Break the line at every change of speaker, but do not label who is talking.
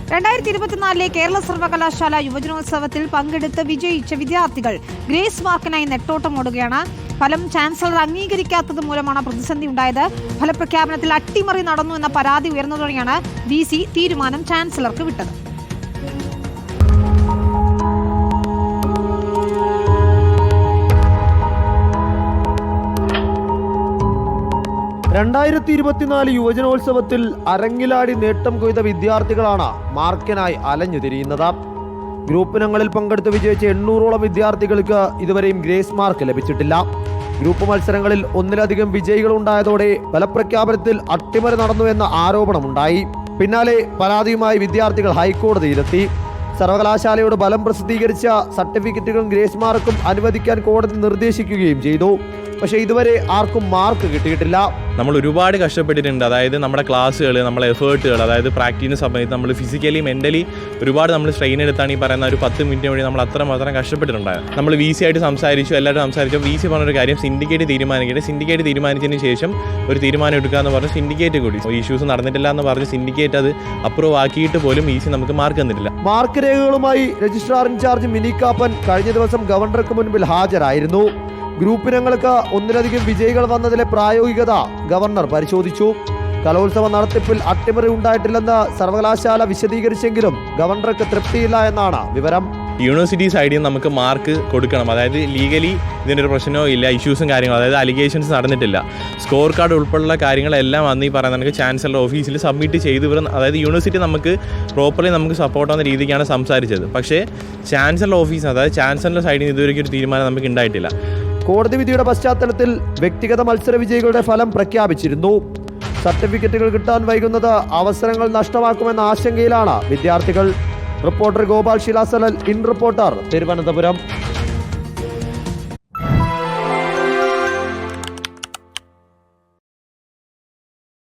2024 കേരള സർവകലാശാല യുവജനോത്സവത്തിൽ പങ്കെടുത്ത് വിജയിച്ച വിദ്യാർത്ഥികൾ ഗ്രേസ് മാർക്കിനായി നെട്ടോട്ടമോടുകയാണ്. ഫലം ചാൻസലർ അംഗീകരിക്കാത്തത് മൂലമാണ് പ്രതിസന്ധി ഉണ്ടായത്. ഫലപ്രഖ്യാപനത്തിൽ അട്ടിമറി നടന്നു എന്ന പരാതി ഉയർന്നതോടെയാണ് VC തീരുമാനം ചാൻസലർക്ക് വിട്ടത്.
യുവജനോത്സവത്തിൽ അരങ്ങിലാടി നേട്ടം കൊയ്ത വിദ്യാർത്ഥികളാണ് മാർക്കിനായി അലഞ്ഞു തിരിയുന്നത്. ഗ്രൂപ്പിനങ്ങളിൽ പങ്കെടുത്ത് വിജയിച്ച 800ഓളം വിദ്യാർത്ഥികൾക്ക് ഇതുവരെയും ഗ്രേസ് മാർക്ക് ലഭിച്ചിട്ടില്ല. ഗ്രൂപ്പ് മത്സരങ്ങളിൽ ഒന്നിലധികം വിജയികൾ ഉണ്ടായതോടെ ഫലപ്രഖ്യാപനത്തിൽ അട്ടിമറി നടന്നുവെന്ന ആരോപണമുണ്ടായി. പിന്നാലെ പരാതിയുമായി വിദ്യാർത്ഥികൾ ഹൈക്കോടതിയിലെത്തി. സർവകലാശാലയോട് ഫലം പ്രസിദ്ധീകരിച്ച സർട്ടിഫിക്കറ്റുകളും ഗ്രേസ് മാർക്കും അനുവദിക്കാൻ കോടതി നിർദ്ദേശിക്കുകയും ചെയ്തു. പക്ഷേ ഇതുവരെ ആർക്കും മാർക്ക് കിട്ടിയിട്ടില്ല.
നമ്മൾ ഒരുപാട് കഷ്ടപ്പെട്ടിട്ടുണ്ട്. അതായത് നമ്മുടെ ക്ലാസ്സുകൾ, നമ്മളെ എഫേർട്ടുകൾ, അതായത് പ്രാക്ടീസിന് സമയത്ത് നമ്മൾ ഫിസിക്കലി മെൻ്റലി ഒരുപാട് നമ്മൾ സ്ട്രെയിൻ എടുത്താണ് ഈ പറയുന്ന ഒരു 10 മിനിറ്റ് വഴി നമ്മൾ അത്രമാത്രം കഷ്ടപ്പെട്ടിട്ടുണ്ടായിരുന്നു. നമ്മൾ VC ആയിട്ട് സംസാരിച്ചു, എല്ലാവരും സംസാരിച്ചു. VC പറഞ്ഞൊരു കാര്യം സിൻഡിക്കേറ്റ് തീരുമാനിച്ചതിന് ശേഷം ഒരു തീരുമാനം എടുക്കുക എന്ന് പറഞ്ഞ് സിൻഡിക്കേറ്റ് കൂടി ഇഷ്യൂസ് നടന്നിട്ടില്ല എന്ന് പറഞ്ഞ് സിൻഡിക്കേറ്റ് അത് അപ്രൂവ് ആക്കിയിട്ട് പോലും VC നമുക്ക് മാർക്ക് തന്നിട്ടില്ല.
മാർക്ക് രേഖകളുമായി രജിസ്ട്രാർ ഇൻചാർജ് മിനി കാപ്പൻ കഴിഞ്ഞ ദിവസം ഗവർണർക്ക് മുൻപിൽ ഹാജരായിരുന്നു. ഗ്രൂപ്പിനങ്ങൾക്ക് ഒന്നിലധികം വിജയികൾ വന്നതിലെ പ്രായോഗികത ഗവർണർ പരിശോധിച്ചു. കലോത്സവ നടത്തിപ്പിൽ അട്ടിമറി ഉണ്ടായിട്ടില്ലെന്ന് സർവകലാശാല വിശദീകരിച്ചെങ്കിലും ഗവർണർക്ക് തൃപ്തിയില്ല എന്നാണ് വിവരം.
യൂണിവേഴ്സിറ്റി സൈഡിൽ നമുക്ക് മാർക്ക് കൊടുക്കണം. അതായത് ലീഗലി ഇതിനൊരു പ്രശ്നമോ ഇല്ല, ഇഷ്യൂസും കാര്യങ്ങളും, അതായത് അലിഗേഷൻസ് നടന്നിട്ടില്ല. സ്കോർ കാർഡ് ഉൾപ്പെടെയുള്ള കാര്യങ്ങളെല്ലാം വന്ന് ഈ പറയുന്ന നമുക്ക് ചാൻസലർ ഓഫീസിൽ സബ്മിറ്റ് ചെയ്ത് അതായത് യൂണിവേഴ്സിറ്റി നമുക്ക് പ്രോപ്പർലി നമുക്ക് സപ്പോർട്ട് ആവുന്ന രീതിക്കാണ് സംസാരിച്ചത്. പക്ഷേ ചാൻസലർ ഓഫീസ്, അതായത് ചാൻസലർ സൈഡിൽ നിന്ന് ഇതുവരെയ്ക്ക് ഒരു തീരുമാനം നമുക്ക് ഉണ്ടായിട്ടില്ല.
കോടതി വിധിയുടെ പശ്ചാത്തലത്തിൽ വ്യക്തിഗത മത്സര വിജയികളുടെ ഫലം പ്രഖ്യാപിച്ചിരുന്നു. സർട്ടിഫിക്കറ്റുകൾ കിട്ടാൻ വൈകുന്നത് അവസരങ്ങൾ നഷ്ടമാക്കുമെന്ന ആശങ്കയിലാണ് വിദ്യാർത്ഥികൾ. റിപ്പോർട്ടർ ഗോപാൽ ശിലാസലൽ, ഇൻ റിപ്പോർട്ടർ, തിരുവനന്തപുരം.